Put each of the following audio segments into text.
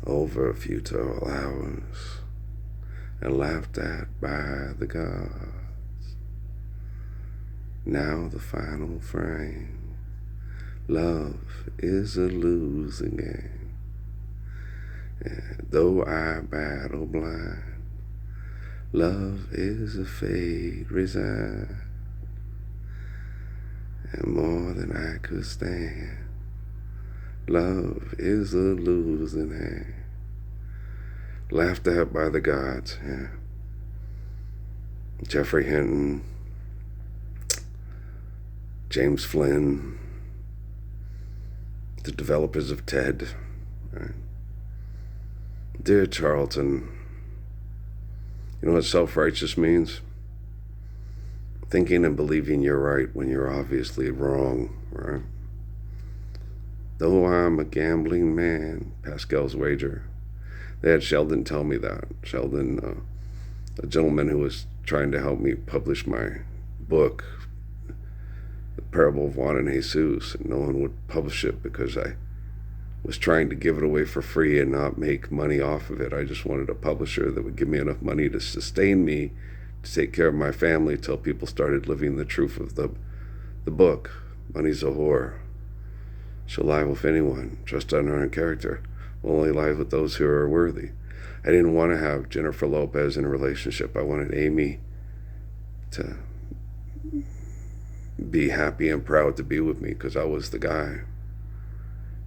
over futile hours and laughed at by the gods. Now the final frame. Love is a losing game. And though I battle blind, love is a fate resigned. And more than I could stand, love is a losing hand. Laughed at by the gods, yeah. Jeffrey Hinton, James Flynn, the developers of TED, right? Dear Charlton, you know what self-righteous means? Thinking and believing you're right when you're obviously wrong, right? Though I'm a gambling man, Pascal's wager. They had Sheldon tell me that. Sheldon, a gentleman who was trying to help me publish my book, The Parable of Juan and Jesus, and no one would publish it because I was trying to give it away for free and not make money off of it. I just wanted a publisher that would give me enough money to sustain me, to take care of my family till people started living the truth of the book. Money's a whore. She'll lie with anyone. Trust on her own character. Will only lie with those who are worthy. I didn't want to have Jennifer Lopez in a relationship. I wanted Amy to be happy and proud to be with me because I was the guy.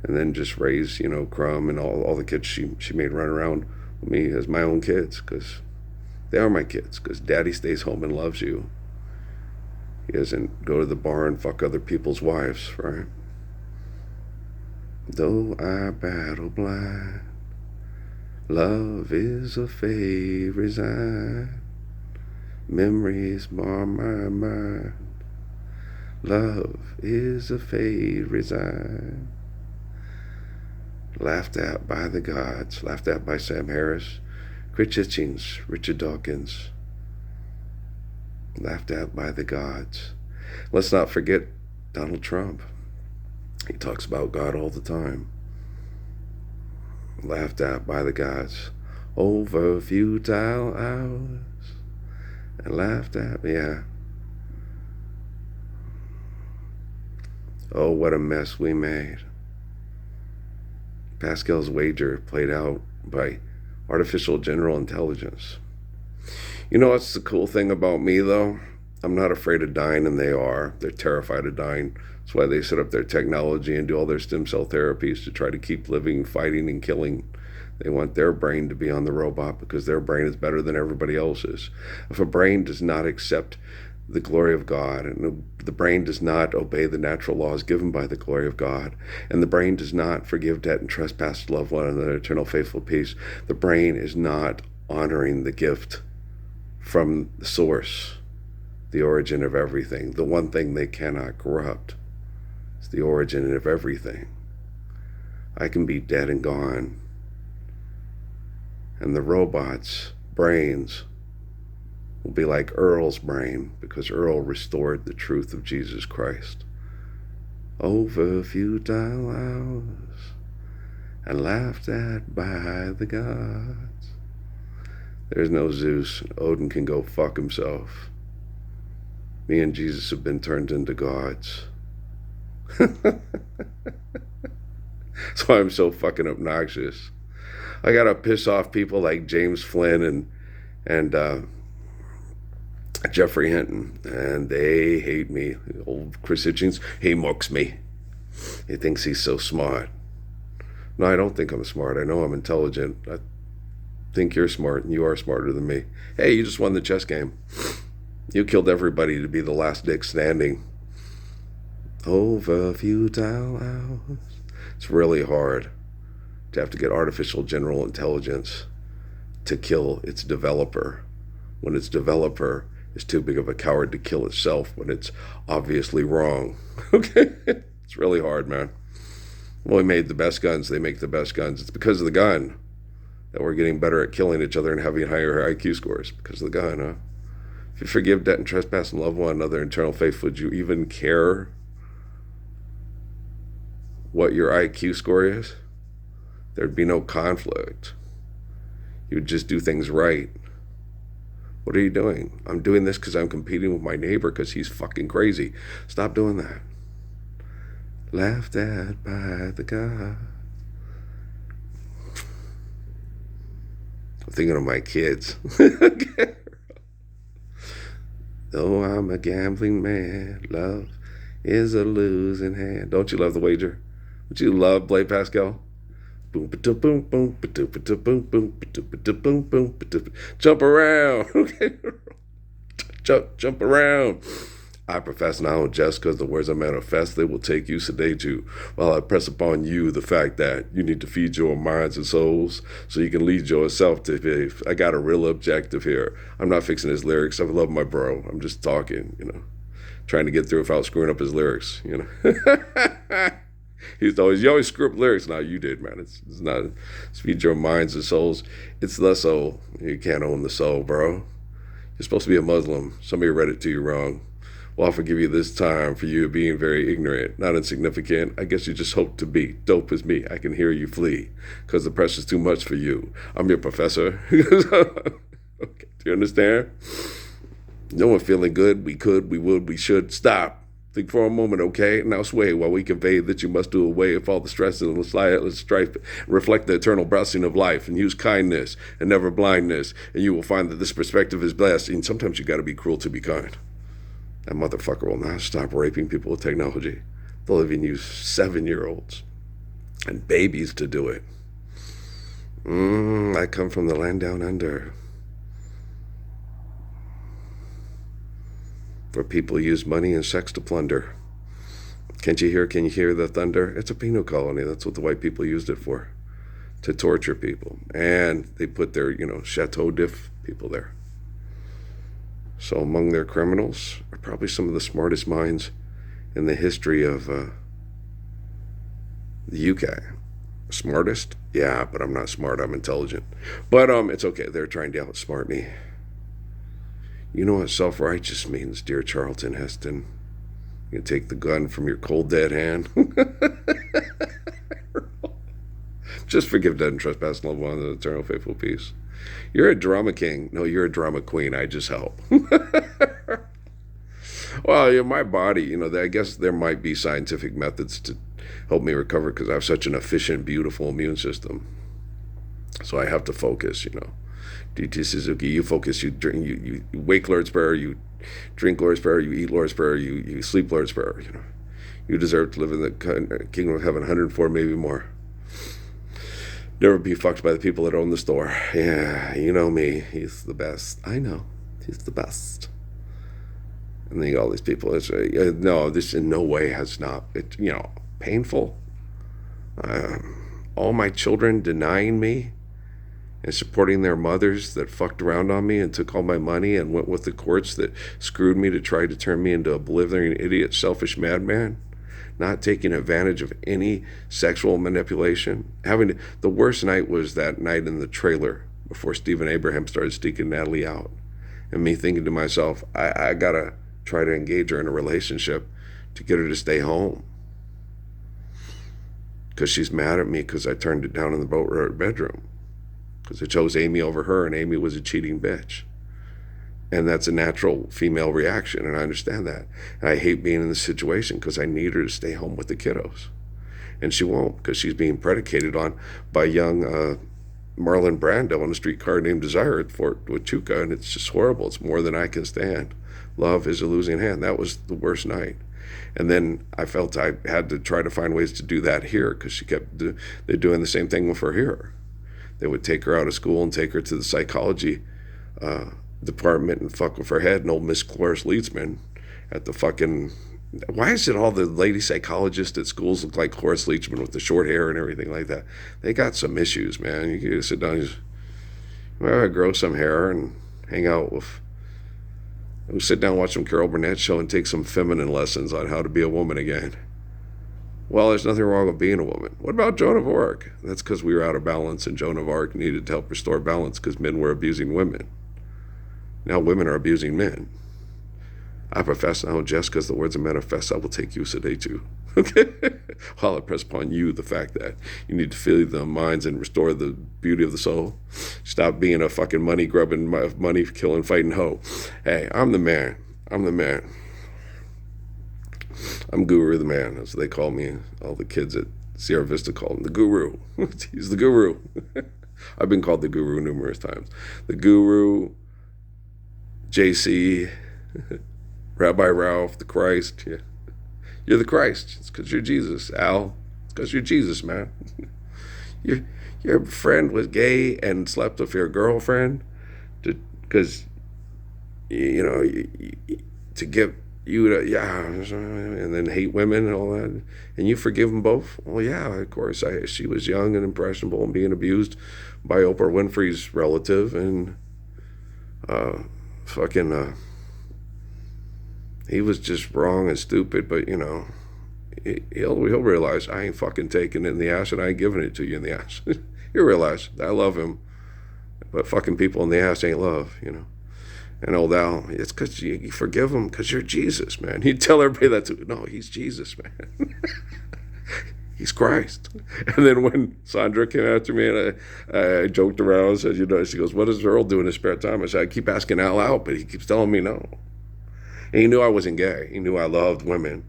And then just raise, Crumb and all the kids she made run around with me as my own kids, because they are my kids, because daddy stays home and loves you. He doesn't go to the bar and fuck other people's wives, right? Though I battle blind, love is a fate resigned. Memories mar my mind. Love is a fate resigned. Laughed at by the gods, laughed at by Sam Harris, Chris Hitchens, Richard Dawkins. Laughed at by the gods. Let's not forget Donald Trump. He talks about God all the time. Laughed at by the gods over futile hours. And laughed at, yeah. Oh, what a mess we made. Pascal's wager played out by artificial general intelligence. You know what's the cool thing about me, though? I'm not afraid of dying, and they are. They're terrified of dying. That's why they set up their technology and do all their stem cell therapies to try to keep living, fighting, and killing. They want their brain to be on the robot because their brain is better than everybody else's. If a brain does not accept the glory of God, and the brain does not obey the natural laws given by the glory of God, and the brain does not forgive debt and trespass, love one another, eternal faithful peace, the brain is not honoring the gift from the source, the origin of everything. The one thing they cannot corrupt is the origin of everything. I can be dead and gone, and the robot's brains will be like Earl's brain, because Earl restored the truth of Jesus Christ over futile hours and laughed at by the gods. There's no Zeus. Odin can go fuck himself. Me and Jesus have been turned into gods. That's why I'm so fucking obnoxious. I gotta piss off people like James Flynn and Jeffrey Hinton, and they hate me. Old Chris Hitchens, he mocks me. He thinks he's so smart. No, I don't think I'm smart. I know I'm intelligent. I think you're smart, and you are smarter than me. Hey, you just won the chess game. You killed everybody to be the last dick standing. Over futile hours. It's really hard to have to get artificial general intelligence to kill its developer when its developer is too big of a coward to kill itself when it's obviously wrong. Okay? It's really hard, man. Well, we made the best guns. They make the best guns. It's because of the gun that we're getting better at killing each other and having higher IQ scores. Because of the gun, huh? If you forgive debt and trespass and love one another, eternal faith, would you even care what your IQ score is? There'd be no conflict. You would just do things right. What are you doing? I'm doing this because I'm competing with my neighbor because he's fucking crazy. Stop doing that. Laughed at by the God. I'm thinking of my kids. Though I'm a gambling man, love is a losing hand. Don't you love the wager? Would you love Blake Pascal? Boom, ba-dum, boom, boom, ba-dum, ba-dum, boom, boom, ba-dum, ba-dum, boom, boom, ba-dum. Jump around, okay? Jump around. I profess now, just because the words I manifest, they will take you, sedate you, while I press upon you the fact that you need to feed your minds and souls so you can lead yourself to faith. I got a real objective here. I'm not fixing his lyrics. I love my bro. I'm just talking, trying to get through without screwing up his lyrics, You always screw up lyrics. Now you did, man. It's not. It's feed your minds and souls. It's the soul. You can't own the soul, bro. You're supposed to be a Muslim. Somebody read it to you wrong. Well, I'll forgive you this time for you being very ignorant, not insignificant. I guess you just hope to be dope as me. I can hear you flee because the pressure's too much for you. I'm your professor. Okay, do you understand? No one feeling good. We could, we would, we should. Stop. Think for a moment, okay? Now sway while we convey that you must do away with all the stress and the strife, reflect the eternal blessing of life, and use kindness and never blindness, and you will find that this perspective is blessed. And sometimes you got to be cruel to be kind. That motherfucker will not stop raping people with technology. They'll even use 7-year-olds and babies to do it. I come from the land down under, where people use money and sex to plunder. Can you hear the thunder? It's a penal colony. That's what the white people used it for, to torture people. And they put their, Chateau d'If people there. So among their criminals are probably some of the smartest minds in the history of the UK. Smartest? Yeah, but I'm not smart. I'm intelligent. But it's okay. They're trying to outsmart me. You know what self-righteous means, dear Charlton Heston? You take the gun from your cold, dead hand. Just forgive, dead, and trespass, and love one, the eternal, faithful peace. You're a drama king. No, you're a drama queen. I just help. Well, my body, I guess there might be scientific methods to help me recover because I have such an efficient, beautiful immune system. So I have to focus, DT Suzuki, you focus, you drink, you wake Lord's Prayer, you drink Lord's Prayer, you eat Lord's Prayer, you sleep Lord's Prayer, You deserve to live in the kingdom of heaven, 104, maybe more. Never be fucked by the people that own the store. Yeah, you know me. He's the best. I know. He's the best. And then you got all these people that say, no, this in no way has not, painful. All my children denying me and supporting their mothers that fucked around on me and took all my money and went with the courts that screwed me to try to turn me into a blithering idiot, selfish madman. Not taking advantage of any sexual manipulation. The worst night was that night in the trailer before Stephen Abraham started sneaking Natalie out. And me thinking to myself, I gotta try to engage her in a relationship to get her to stay home. Because she's mad at me because I turned it down in the boat bedroom. Because I chose Amy over her and Amy was a cheating bitch. And that's a natural female reaction, and I understand that. And I hate being in this situation because I need her to stay home with the kiddos. And she won't because she's being predicated on by young Marlon Brando on a streetcar named Desire at Fort Huachuca, and it's just horrible. It's more than I can stand. Love is a losing hand. That was the worst night. And then I felt I had to try to find ways to do that here because she kept they're doing the same thing with her here. They would take her out of school and take her to the psychology department and fuck with her head, and old Miss Cloris Leedsman at the fucking... Why is it all the lady psychologists at schools look like Cloris Leachman with the short hair and everything like that? They got some issues, man. You can sit down and grow some hair and hang out with... sit down and watch some Carol Burnett show and take some feminine lessons on how to be a woman again. Well, there's nothing wrong with being a woman. What about Joan of Arc? That's because we were out of balance and Joan of Arc needed to help restore balance because men were abusing women. Now women are abusing men. I profess now, just because the words are manifest, I will take you, sedate you. While I press upon you the fact that you need to fill the minds and restore the beauty of the soul. Stop being a fucking money grubbing, money killing, fighting hoe. Hey, I'm the man. I'm the man. I'm Guru the man, as they call me. All the kids at Sierra Vista call him the Guru. He's the Guru. I've been called the Guru numerous times. The Guru, JC, Rabbi Ralph, the Christ. Yeah. You're the Christ. It's because you're Jesus, Al. It's because you're Jesus, man. Your friend was gay and slept with your girlfriend because, to give you to, yeah, and then hate women and all that. And you forgive them both? Well, yeah, of course. She was young and impressionable and being abused by Oprah Winfrey's relative, and he was just wrong and stupid, but he'll realize I ain't fucking taking it in the ass and I ain't giving it to you in the ass. He'll realize I love him, but fucking people in the ass ain't love, And old Al, it's because you forgive him because you're Jesus, man. He'd tell everybody that too. No, he's Jesus, man. He's Christ. And then when Sandra came after me and I joked around and said, she goes, what does Earl do in his spare time? I said, I keep asking Al out, but he keeps telling me no. And he knew I wasn't gay. He knew I loved women.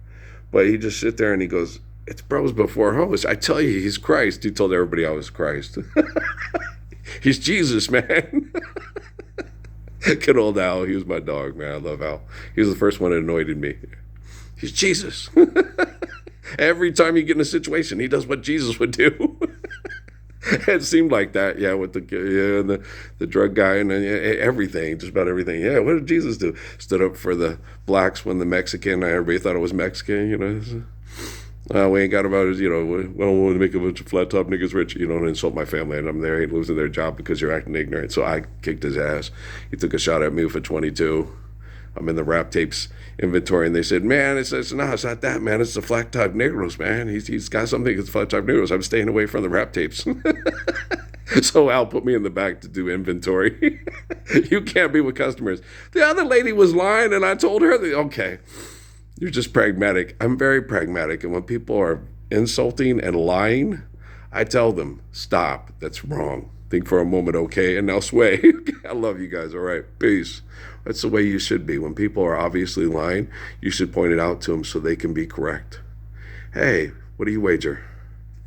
But he just sit there and he goes, it's bros before hoes. I tell you, he's Christ. He told everybody I was Christ. He's Jesus, man. Good old Al. He was my dog, man. I love Al. He was the first one that anointed me. He's Jesus. Every time you get in a situation, he does what Jesus would do. It seemed like that, yeah, with the drug guy and everything, just about everything. Yeah, what did Jesus do? Stood up for the blacks when the Mexican, everybody thought it was Mexican, we ain't got about it, we don't want to make a bunch of flat top niggas rich, and insult my family, and I'm there, ain't losing their job because you're acting ignorant. So I kicked his ass. He took a shot at me for 22. I'm in the rap tapes inventory, and they said, man, it's not that, man. It's the flat top Negros, man. He's got something against flat top Negros. I'm staying away from the rap tapes. So Al put me in the back to do inventory. You can't be with customers. The other lady was lying, and I told her, okay, you're just pragmatic. I'm very pragmatic, and when people are insulting and lying, I tell them, stop. That's wrong. Think for a moment, okay, and now sway. I love you guys. All right, peace. That's the way you should be. When people are obviously lying, you should point it out to them so they can be correct. Hey, what do you wager?